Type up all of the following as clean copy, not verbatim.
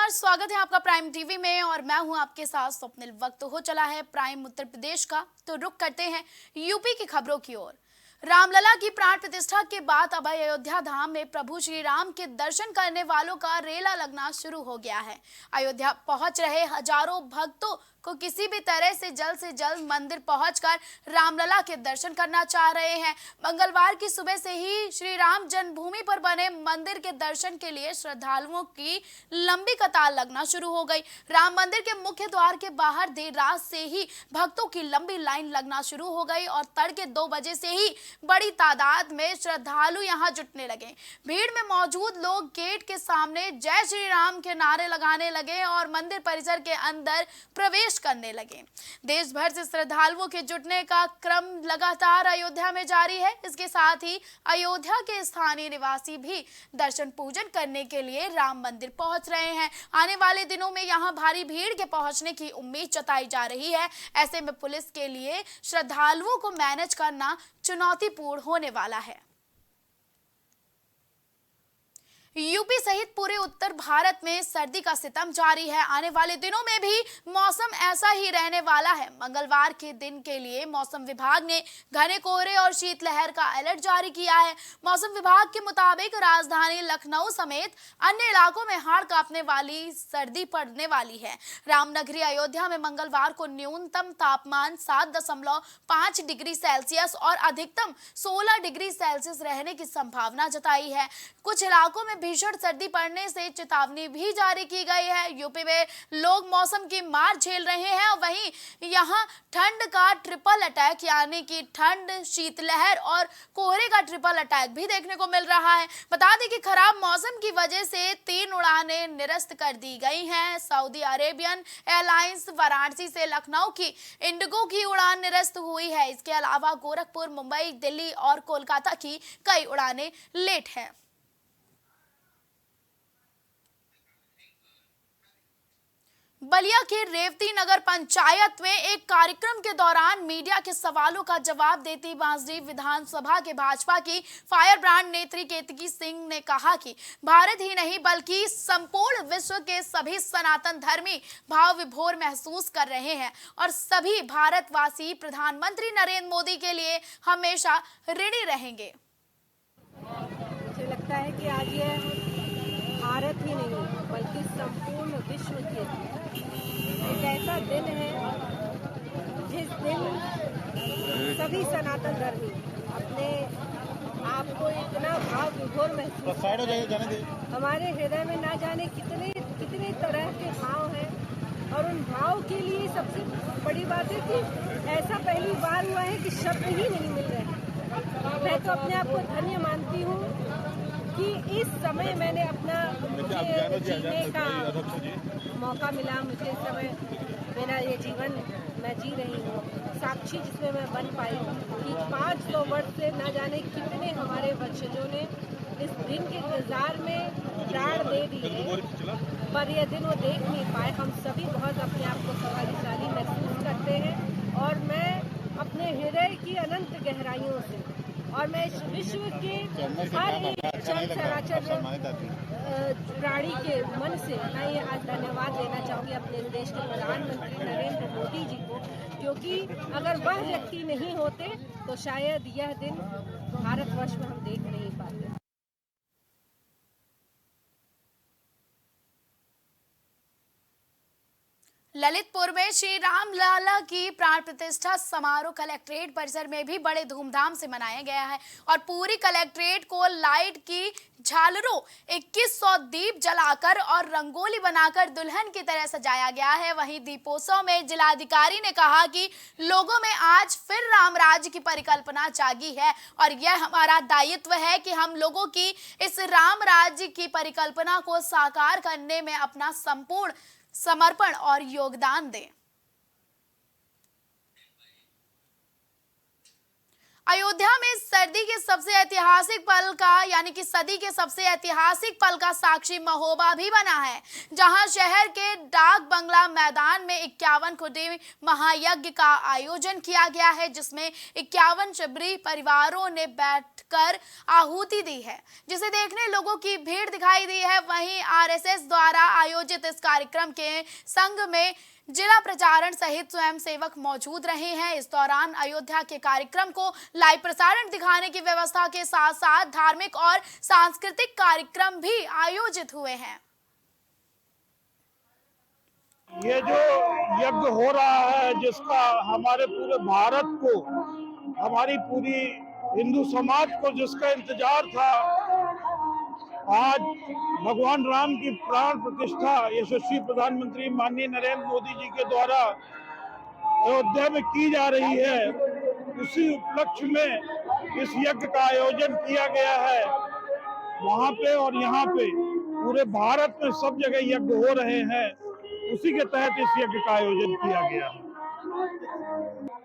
नमस्कार, स्वागत है आपका प्राइम टीवी में और मैं हूं आपके साथ स्वप्निल। वक्त हो चला है प्राइम उत्तर प्रदेश का, तो रुक करते हैं यूपी की खबरों की ओर। रामलला की प्राण प्रतिष्ठा के बाद अब अयोध्या धाम में प्रभु श्री राम के दर्शन करने वालों का रेला लगना शुरू हो गया है। अयोध्या पहुंच रहे हजारों भक्तों को किसी भी तरह से जल्द मंदिर पहुंचकर रामलला के दर्शन करना चाह रहे हैं। मंगलवार की सुबह से ही श्री राम जन्मभूमि पर बने मंदिर के दर्शन के लिए श्रद्धालुओं की लंबी कतार लगना शुरू हो गई। राम मंदिर के मुख्य द्वार के बाहर देर रात से ही भक्तों की लंबी लाइन लगना शुरू हो गई और तड़के 2 बजे से ही बड़ी तादाद में श्रद्धालु यहां जुटने लगे। भीड़ में मौजूद लोग गेट के सामने जय श्री राम के नारे लगाने लगे और मंदिर परिसर के अंदर प्रवेश करने लगे। देश भर से श्रद्धालुओं के जुटने का क्रम लगातार अयोध्या में जारी है। इसके साथ ही अयोध्या के स्थानीय निवासी भी दर्शन पूजन करने के लिए राम मंदिर पहुंच रहे हैं। आने वाले दिनों में यहां भारी भीड़ के पहुंचने की उम्मीद जताई जा रही है। ऐसे में पुलिस के लिए श्रद्धालुओं को मैनेज करना चुनौतीपूर्ण होने वाला है। यूपी सहित पूरे उत्तर भारत में सर्दी का सितम जारी है। आने वाले दिनों में भी मौसम ऐसा ही रहने वाला है। मंगलवार के दिन के लिए मौसम विभाग ने घने कोहरे और शीतलहर का अलर्ट जारी किया है। मौसम विभाग के मुताबिक राजधानी लखनऊ समेत अन्य इलाकों में हाड़ कांपने वाली सर्दी पड़ने वाली है। रामनगरी अयोध्या में मंगलवार को न्यूनतम तापमान 7.5 डिग्री सेल्सियस और अधिकतम 16 डिग्री सेल्सियस रहने की संभावना जताई है। कुछ इलाकों में भीषण सर्दी पड़ने से चेतावनी भी जारी की गई है। यूपी में लोग मौसम की मार झेल रहे हैं और वहीं यहां ठंड का ट्रिपल अटैक यानी कि ठंड, शीतलहर और कोहरे का ट्रिपल अटैक भी देखने को मिल रहा है। बता दें कि खराब मौसम की वजह से 3 उड़ानें निरस्त कर दी गई हैं। सऊदी अरेबियन एयरलाइंस वाराणसी से लखनऊ की इंडिगो की उड़ान निरस्त हुई है। इसके अलावा गोरखपुर, मुंबई, दिल्ली और कोलकाता की कई उड़ानें लेट हैं। बलिया के रेवती नगर पंचायत में एक कार्यक्रम के दौरान मीडिया के सवालों का जवाब देती बांसडीह विधानसभा के भाजपा की फायर ब्रांड नेत्री केतकी सिंह ने कहा कि भारत ही नहीं बल्कि संपूर्ण विश्व के सभी सनातन धर्मी भाव विभोर महसूस कर रहे हैं और सभी भारतवासी प्रधानमंत्री नरेंद्र मोदी के लिए हमेशा ऋणी रहेंगे। मुझे लगता है कि आज ये भारत ही नहीं बल्कि संपूर्ण विश्व के एक ऐसा दिन है जिस दिन सभी सनातन धर्मी अपने आप को इतना भाव विभोर महसूस हमारे हृदय में ना जाने कितने तरह के भाव हैं और उन भाव के लिए सबसे बड़ी बात है कि ऐसा पहली बार हुआ है कि शब्द ही नहीं मिल रहे। मैं तो अपने आप को धन्य मानती हूँ कि इस समय मैंने अपना जीने का मौका मिला। मुझे इस समय मेरा ये जीवन मैं जी रही हूँ साक्षी जिसमें मैं बन पाई कि 500 वर्ष से न जाने कितने हमारे वंशजों ने इस दिन के इंतजार में प्राण दे दिए, पर यह दिन वो देख नहीं पाए। हम सभी बहुत अपने आप को सौभाग्यशाली महसूस करते हैं और मैं अपने हृदय की अनंत गहराइयों से और मैं इस विश्व के हर एक चराचर प्राणी के मन से मैं ये आज धन्यवाद देना चाहूँगी अपने देश के प्रधानमंत्री नरेंद्र मोदी जी को, क्योंकि अगर वह व्यक्ति नहीं होते तो शायद यह दिन भारतवर्ष में हम देख नहीं पाते। ललितपुर में श्री रामलला की प्राण प्रतिष्ठा समारोह कलेक्ट्रेट परिसर में भी बड़े धूमधाम से मनाया गया है और पूरी कलेक्ट्रेट को लाइट की झालरों, 2100 दीप जलाकर और रंगोली बनाकर दुल्हन की तरह सजाया गया है। वहीं दीपोत्सव में जिलाधिकारी ने कहा कि लोगों में आज फिर राम राज्य की परिकल्पना जागी है और यह हमारा दायित्व है कि हम लोगों की इस राम राज्य की परिकल्पना को साकार करने में अपना संपूर्ण समर्पण और योगदान दें। अयोध्या में सर्दी के सबसे ऐतिहासिक पल का यानी कि सदी के सबसे ऐतिहासिक पल का साक्षी महोबा भी बना है, जहां शहर के डाक बंगला मैदान में 51 खुदी महायज्ञ का आयोजन किया गया है, जिसमें 51 शबरी परिवारों ने बैठकर आहुति दी है, जिसे देखने लोगों की भीड़ दिखाई दी है। वहीं आरएसएस द्वारा आयोजित इस कार्यक्रम के संग में जिला प्रचारण सहित स्वयंसेवक मौजूद रहे हैं। इस दौरान अयोध्या के कार्यक्रम को लाइव प्रसारण दिखाने की व्यवस्था के साथ साथ धार्मिक और सांस्कृतिक कार्यक्रम भी आयोजित हुए हैं। ये जो यज्ञ हो रहा है, जिसका हमारे पूरे भारत को, हमारी पूरी हिंदू समाज को जिसका इंतजार था, आज भगवान राम की प्राण प्रतिष्ठा यशस्वी प्रधानमंत्री माननीय नरेंद्र मोदी जी के द्वारा अयोध्या में की जा रही है। उसी उपलक्ष्य में इस यज्ञ का आयोजन किया गया है। वहां पे और यहाँ पे पूरे भारत में सब जगह यज्ञ हो रहे हैं। उसी के तहत इस यज्ञ का आयोजन किया गया है।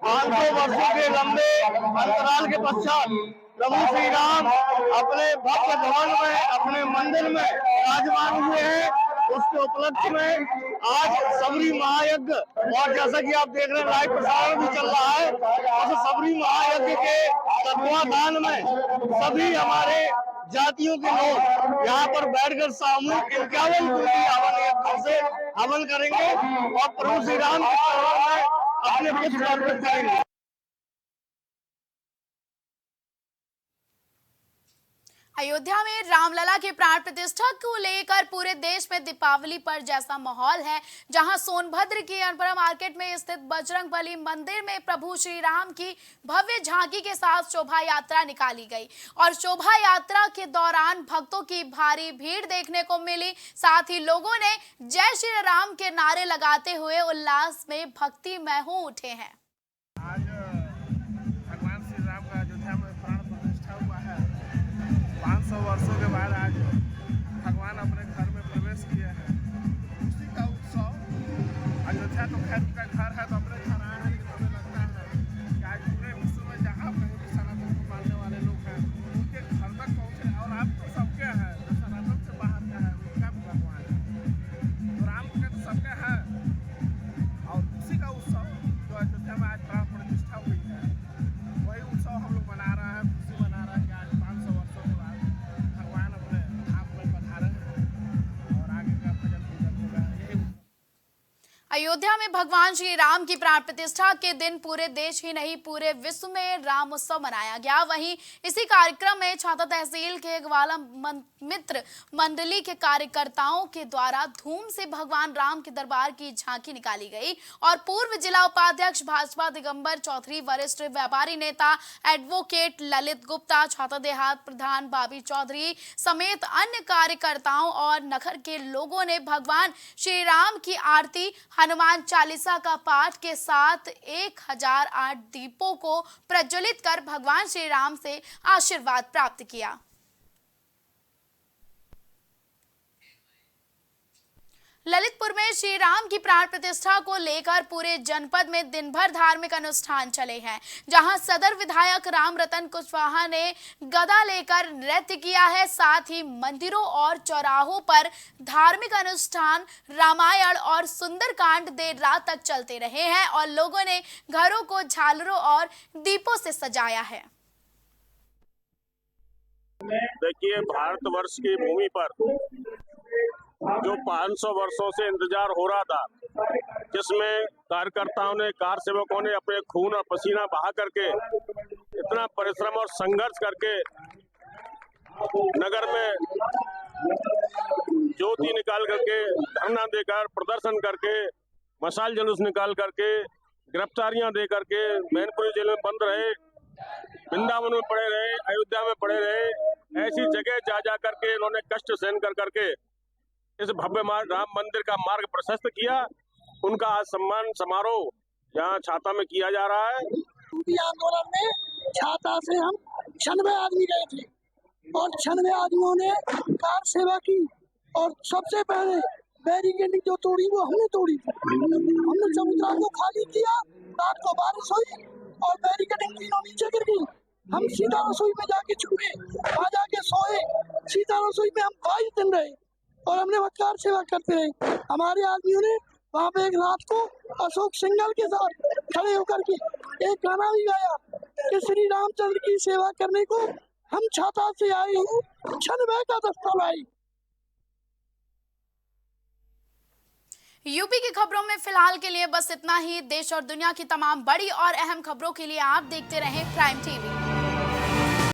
500 वर्षों के लंबे अंतराल के पश्चात प्रभु श्री राम अपने भव्य भवन में, अपने मंदिर में विराजमान हुए हैं। उसके उपलक्ष्य में आज सबरी महायज्ञ, और जैसा कि आप देख रहे हैं लाइव प्रसारण भी चल रहा है, उस सबरी महायज्ञ के तत्वाधान में सभी हमारे जातियों के लोग यहाँ पर बैठकर सामूहिक 51 कोटि हवन यज्ञ से हवन करेंगे और प्रभु श्री राम के चरणों में अपने पुष्प अर्पित करेंगे। अयोध्या में रामलला के प्राण प्रतिष्ठा को लेकर पूरे देश में दीपावली पर जैसा माहौल है, जहां सोनभद्र की अनपरा मार्केट में स्थित बजरंगबली मंदिर में प्रभु श्री राम की भव्य झांकी के साथ शोभा यात्रा निकाली गई और शोभा यात्रा के दौरान भक्तों की भारी भीड़ देखने को मिली। साथ ही लोगों ने जय श्री राम के नारे लगाते हुए उल्लास में भक्तिमय हो उठे हैं। आज भगवान श्री राम का अयोध्या में प्राण प्रतिष्ठा हुआ है। 500 वर्षों के बाद आज भगवान अपने घर में प्रवेश किए हैं। उसी का उत्सव, अयोध्या तो खैर उनका घर है तो अपने घर आए हैं, लेकिन हमें लगता है कि आज पूरे विश्व में जहाँ कहीं भी सनातन को मानने वाले लोग हैं उनके घर तक पहुँचे। और आप तो सबके हैं, जो सनातन से बाहर का है उनका भी भगवान है, तो राम के तो सबके हैं। और उसी का उत्सव जो अयोध्या में आज प्राण प्रतिष्ठा हुई है, वही उत्सव हम लोग मना रहे हैं, खुशी मना रहे हैं कि आज 500 वर्षों के बाद भगवान अपने धाम में पधारे हैं और आगे का भजन पूजन होगा। यही अयोध्या में भगवान श्री राम की प्राण प्रतिष्ठा के दिन पूरे देश ही नहीं पूरे विश्व में राम उत्सव मनाया गया। वहीं इसी कार्यक्रम में छाता तहसील के ग्वाला मित्र मंडली के कार्यकर्ताओं के द्वारा धूम से भगवान राम के दरबार की झांकी निकाली गई और पूर्व जिला उपाध्यक्ष भाजपा दिगंबर चौधरी, वरिष्ठ व्यापारी नेता एडवोकेट ललित गुप्ता, छाता देहात प्रधान बाबी चौधरी समेत अन्य कार्यकर्ताओं और नगर के लोगों ने भगवान श्री राम की आरती, हनुमान चालीसा का पाठ के साथ 1008 दीपों को प्रज्वलित कर भगवान श्री राम से आशीर्वाद प्राप्त किया। ललितपुर में श्री राम की प्राण प्रतिष्ठा को लेकर पूरे जनपद में दिन भर धार्मिक अनुष्ठान चले हैं, जहां सदर विधायक राम रतन कुशवाहा ने गदा लेकर नृत्य किया है। साथ ही मंदिरों और चौराहों पर धार्मिक अनुष्ठान, रामायण और सुंदरकांड देर रात तक चलते रहे हैं और लोगों ने घरों को झालरों और दीपों से सजाया है। देखिए, भारतवर्ष की भूमि पर जो 500 वर्षों से इंतजार हो रहा था, जिसमें कार्यकर्ताओं ने, कार सेवकों ने अपने खून और पसीना बहा करके इतना परिश्रम और संघर्ष करके नगर में ज्योति निकाल करके, धरना देकर, प्रदर्शन करके, मशाल जुलूस निकाल करके, गिरफ्तारियां दे करके मैनपुरी जेल में बंद रहे, वृंदावन में पड़े रहे, अयोध्या में पड़े रहे, ऐसी जगह जा जा करके इन्होंने कष्ट सहन कर करके इस भव्य राम मंदिर का मार्ग प्रशस्त किया। उनका आज सम्मान समारोह यहाँ छाता में किया जा रहा है। आंदोलन में छाता से हम 96 आदमी गए थे और 96 आदमियों ने कार सेवा की और सबसे पहले बैरिकेडिंग जो तोड़ी वो हमने तोड़ी थी। हमने चबूतरा को खाली किया, रात को बारिश हुई और बैरिकेडिंग तीनों नीचे गिर गई। हम सीता रसोई में जाके छुपे, वहाँ जाके सोए। सीता रसोई में हम 22 दिन रहे और हमने वहाँ कार सेवा करते रहे। हमारे आदमियों ने वहाँ पे एक रात को अशोक सिंघल के साथ खड़े होकर के एक गाना भी गाया कि श्री रामचंद्र की सेवा करने को हम छाता से आए हैं, क्षण भय का दस्ता लाई। यूपी की खबरों में फिलहाल के लिए बस इतना ही। देश और दुनिया की तमाम बड़ी और अहम खबरों के लिए आप देखते रहें प्राइम टीवी।